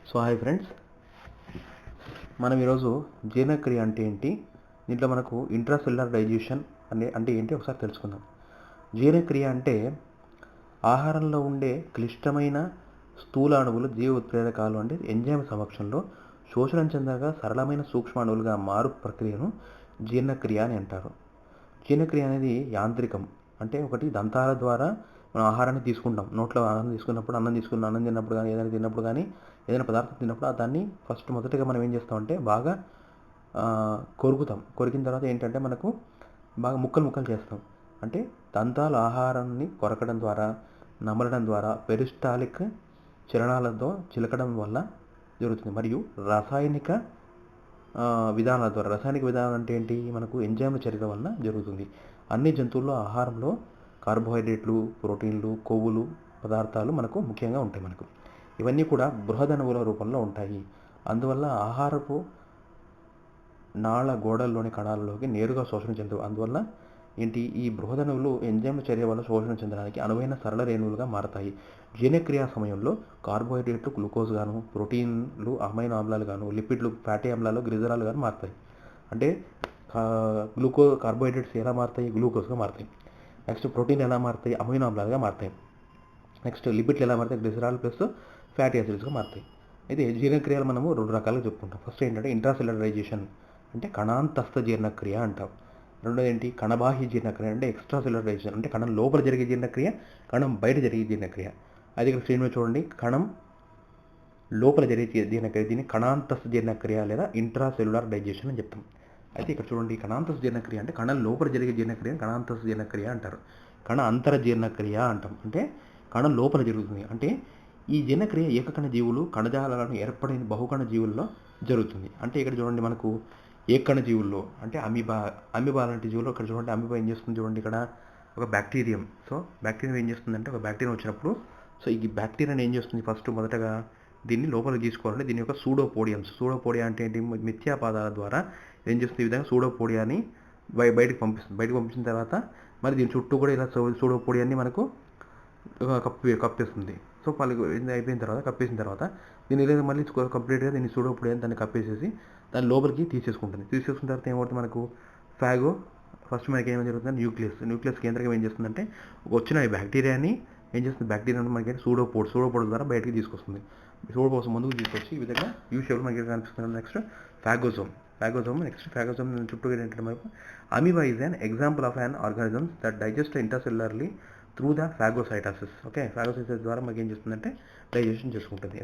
So hi friends, మనం ఈరోజు జీర్ణక్రియ అంటే ఏంటి, దీంట్లో మనకు ఇంట్రాసెల్యులర్ డైజెషన్ అంటే ఏంటి ఒకసారి తెలుసుకుందాం. జీర్ణక్రియ అంటే ఆహారంలో ఉండే క్లిష్టమైన స్థూల అణువులు జీవ ఉత్ప్రేరకాలు అంటే ఎంజైమ్ సమక్షంలో శోషణం చెందగా సరళమైన సూక్ష్మ అణువులుగా మారు ప్రక్రియను జీర్ణక్రియ అని అంటారు. జీర్ణక్రియ అనేది యాంత్రికం, అంటే ఒకటి దంతాల ద్వారా మనం ఆహారాన్ని తీసుకుంటాం. నోట్లో ఆహారం తీసుకున్నప్పుడు, అన్నం తిన్నప్పుడు కానీ, ఏదైనా తిన్నప్పుడు కానీ, ఏదైనా పదార్థం తిన్నప్పుడు దాన్ని మొదటగా మనం ఏం చేస్తామంటే బాగా కొరికిన తర్వాత ఏంటంటే మనకు బాగా ముక్కలు చేస్తాం. అంటే దంతాలు ఆహారాన్ని కొరకడం ద్వారా, నమలడం ద్వారా, పెరిస్టాలిక్ చలనాలతో చిలకడం వల్ల జరుగుతుంది. మరియు రాసాయనిక విధానాలు అంటే ఏంటి, మనకు ఎంజైమ్ల చర్యల వల్ల జరుగుతుంది. అన్ని జంతువుల్లో ఆహారంలో కార్బోహైడ్రేట్లు, ప్రోటీన్లు, కొవ్వులు పదార్థాలు మనకు ముఖ్యంగా ఉంటాయి. మనకు ఇవన్నీ కూడా బృహదణువుల రూపంలో ఉంటాయి. అందువల్ల ఆహారపు నాళ గోడల్లోని కణాలలోకి నేరుగా శోషణ చెందవు. అందువల్ల ఈ బృహదణువులు ఎంజైమ్ల చర్య వల్ల శోషణ చెందడానికి అనువైన సరళ రేణువులుగా మారతాయి. జీర్ణక్రియ సమయంలో కార్బోహైడ్రేట్లు గ్లూకోజ్ గాను, ప్రోటీన్లు అమైనో ఆమ్లాలు గాను, లిపిడ్లు ఫ్యాటీ ఆమ్లాలు గ్లిజరాలు గాను మారుతాయి. అంటే కార్బోహైడ్రేట్స్ ఎలా మారుతాయి, గ్లూకోజ్గా మారుతాయి. నెక్స్ట్ ప్రోటీన్ ఎలా మారుతాయి, అమైనో ఆమ్లాలుగా మారుతాయి. నెక్స్ట్ లిపిడ్లు ఎలా మారుతాయి, గ్లిజరాల్ ప్లస్ ఫ్యాటీ యాసిడ్స్గా మారుతాయి. అయితే జీర్ణక్రియలు మనము రెండు రకాలుగా చెప్పుకుంటాం. ఫస్ట్ ఏంటంటే ఇంట్రాసెల్యులరైజేషన్ అంటే కణాంతస్థ జీర్ణక్రియ అంటాం. రెండోది ఏంటి, కణబాహ్య జీర్ణక్రియ అంటే ఎక్స్ట్రా సెల్యులరైజేషన్ అంటే కణం లోపల జరిగే జీర్ణక్రియ, కణం బయట జరిగే జీర్ణక్రియ. అది ఇక్కడ స్క్రీన్ మీద చూడండి, కణం లోపల జరిగే జీర్ణక్రియ, దీన్ని కణాంతస్థ జీర్ణక్రియ లేదా ఇంట్రాసెల్యులర్ డైజెషన్ అని చెప్తాం. అయితే ఇక్కడ చూడండి, కణాంతస్థ జీర్ణక్రియ అంటే కణం లోపల జరిగే జీర్ణక్రియ కణాంతస్థ జీర్ణక్రియ అంటారు. కణ అంతర జీర్ణక్రియ అంటాం, అంటే కణం లోపల జరుగుతుంది. అంటే ఈ జీర్ణక్రియ ఏకకణ జీవులు, కణజాలాలను ఏర్పడిన బహుకణ జీవుల్లో జరుగుతుంది. అంటే ఇక్కడ చూడండి, మనకు ఏకకణ జీవుల్లో అంటే అమీబా లాంటి జీవులు. ఇక్కడ చూడండి, అమీబా ఏం చేస్తుంది చూడండి, ఇక్కడ ఒక బ్యాక్టీరియం. సో బ్యాక్టీరియం ఏం చేస్తుందంటే, ఒక బ్యాక్టీరియం వచ్చినప్పుడు ఈ బ్యాక్టీరియాని ఏం చేస్తుంది, మొదటగా దీన్ని లోపలికి తీసుకోవాలంటే దీని యొక్క సూడోపోడియా అంటే ఏంటి, మిథ్యాపాదాల ద్వారా ఏం చేస్తుంది, ఈ విధంగా సూడోపోడియాని బయటకు పంపించిన తర్వాత మరి దీని చుట్టూ కూడా ఇలా సూడోపోడియాని మనకు కప్పేస్తుంది. సో అయిపోయిన తర్వాత కప్పేసిన తర్వాత దీన్ని ఏదైతే మళ్ళీ కంప్లీట్గా దీన్ని సూడోపోడియాని దాన్ని కప్పేసేసి దాని లోపలికి తీసేసుకున్న తర్వాత ఏమవుతుంది, మనకు ఫాగో ఫస్ట్ మనకి ఏమేమి జరుగుతుంది, న్యూక్లియస్ కేంద్రంగా ఏం చేస్తుందంటే వచ్చిన ఈ బ్యాక్టీరియాని ఏం చేస్తుంది, బ్యాక్టీరియా మనకి సూడోపోడ్స్ ద్వారా బయటకి తీసుకొస్తుంది. సూడోపోడ్స్ ముందుకు తీసుకొచ్చి ఈ విధంగా యూ షేప్లో మనకి కనిపిస్తుంది. నెక్స్ట్ ఫాగోజోమ్ చుట్టూ ఏంటంటే మనకు amoeba is an example of an organism that digest intracellularly through the phagocytosis. Okay, phagocytosis ద్వారా మనకి ఏం చేస్తుందంటే డైజెషన్ చేసుకుంటుంది.